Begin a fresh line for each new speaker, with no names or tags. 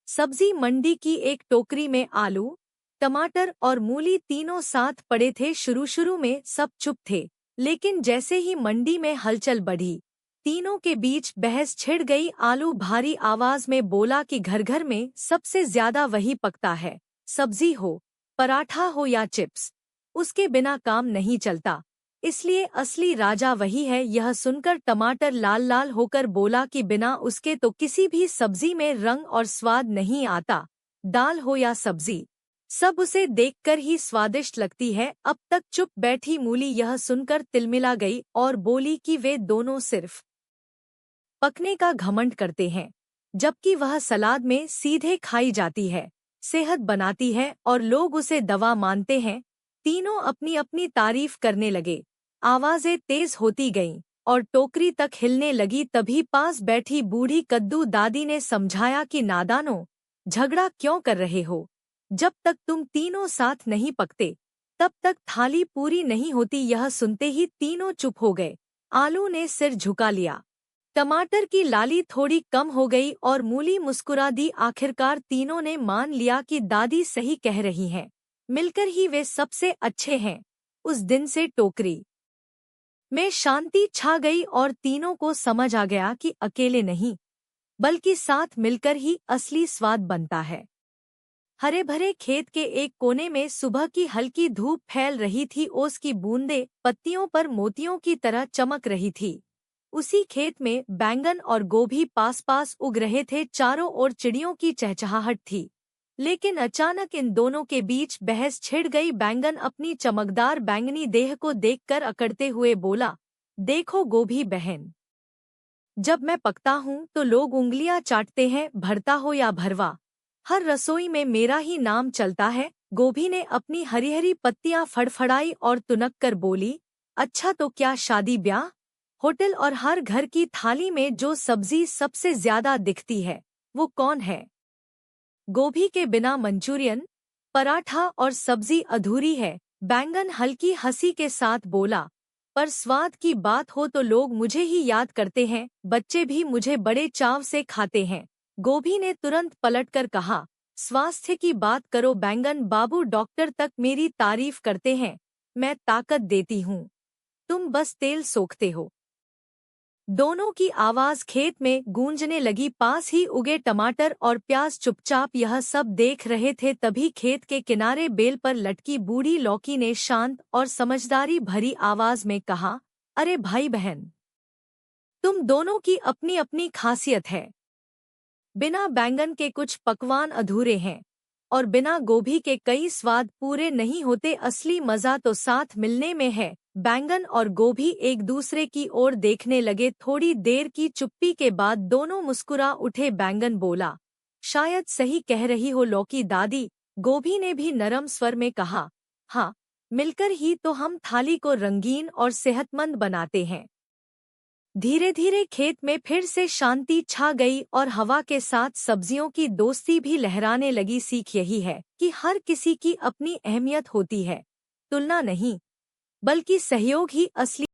सब्जी मंडी की एक टोकरी में आलू, टमाटर और मूली तीनों साथ पड़े थे। शुरू शुरू में सब चुप थे, लेकिन जैसे ही मंडी में हलचल बढ़ी, तीनों के बीच बहस छिड़ गई। आलू भारी आवाज में बोला कि घर घर में सबसे ज्यादा वही पकता है, सब्जी हो, पराठा हो या चिप्स, उसके बिना काम नहीं चलता, इसलिए असली राजा वही है। यह सुनकर टमाटर लाल लाल होकर बोला कि बिना उसके तो किसी भी सब्जी में रंग और स्वाद नहीं आता, दाल हो या सब्जी, सब उसे देखकर ही स्वादिष्ट लगती है। अब तक चुप बैठी मूली यह सुनकर तिलमिला गई और बोली कि वे दोनों सिर्फ पकने का घमंड करते हैं, जबकि वह सलाद में सीधे खाई जाती है, सेहत बनाती है और लोग उसे दवा मानते हैं। तीनों अपनी अपनी तारीफ करने लगे। आवाजें तेज होती गईं और टोकरी तक हिलने लगी। तभी पास बैठी बूढ़ी कद्दू दादी ने समझाया कि नादानो, झगड़ा क्यों कर रहे हो? जब तक तुम तीनों साथ नहीं पकते, तब तक थाली पूरी नहीं होती। यह सुनते ही तीनों चुप हो गए। आलू ने सिर झुका लिया, टमाटर की लाली थोड़ी कम हो गई और मूली मुस्कुरा दी। आखिरकार तीनों ने मान लिया कि दादी सही कह रही हैं, मिलकर ही वे सबसे अच्छे हैं। उस दिन से टोकरी में शांति छा गई और तीनों को समझ आ गया कि अकेले नहीं, बल्कि साथ मिलकर ही असली स्वाद बनता है। हरे भरे खेत के एक कोने में सुबह की हल्की धूप फैल रही थी। ओस की बूंदें पत्तियों पर मोतियों की तरह चमक रही थी। उसी खेत में बैंगन और गोभी पास पास उग रहे थे। चारों ओर चिड़ियों की चहचहाहट थी। लेकिन अचानक इन दोनों के बीच बहस छिड़ गई। बैंगन अपनी चमकदार बैंगनी देह को देखकर अकड़ते हुए बोला, देखो गोभी बहन, जब मैं पकता हूँ तो लोग उंगलियां चाटते हैं, भरता हो या भरवा, हर रसोई में मेरा ही नाम चलता है। गोभी ने अपनी हरी हरी पत्तियां फड़फड़ाई और तुनक कर बोली, अच्छा तो क्या शादी ब्याह, होटल और हर घर की थाली में जो सब्जी सबसे ज्यादा दिखती है वो कौन है? गोभी के बिना मंचूरियन, पराठा और सब्जी अधूरी है। बैंगन हल्की हंसी के साथ बोला, पर स्वाद की बात हो तो लोग मुझे ही याद करते हैं, बच्चे भी मुझे बड़े चाव से खाते हैं। गोभी ने तुरंत पलटकर कहा, स्वास्थ्य की बात करो बैंगन बाबू, डॉक्टर तक मेरी तारीफ करते हैं, मैं ताकत देती हूँ, तुम बस तेल सोखते हो। दोनों की आवाज खेत में गूंजने लगी। पास ही उगे टमाटर और प्याज चुपचाप यह सब देख रहे थे। तभी खेत के किनारे बेल पर लटकी बूढ़ी लौकी ने शांत और समझदारी भरी आवाज में कहा, अरे भाई बहन, तुम दोनों की अपनी अपनी खासियत है। बिना बैंगन के कुछ पकवान अधूरे हैं और बिना गोभी के कई स्वाद पूरे नहीं होते। असली मजा तो साथ मिलने में है। बैंगन और गोभी एक दूसरे की ओर देखने लगे। थोड़ी देर की चुप्पी के बाद दोनों मुस्कुरा उठे। बैंगन बोला, शायद सही कह रही हो लौकी दादी। गोभी ने भी नरम स्वर में कहा, हाँ, मिलकर ही तो हम थाली को रंगीन और सेहतमंद बनाते हैं। धीरे धीरे खेत में फिर से शांति छा गई और हवा के साथ सब्जियों की दोस्ती भी लहराने लगी। सीख यही है कि हर किसी की अपनी अहमियत होती है, तुलना नहीं, बल्कि सहयोग ही असली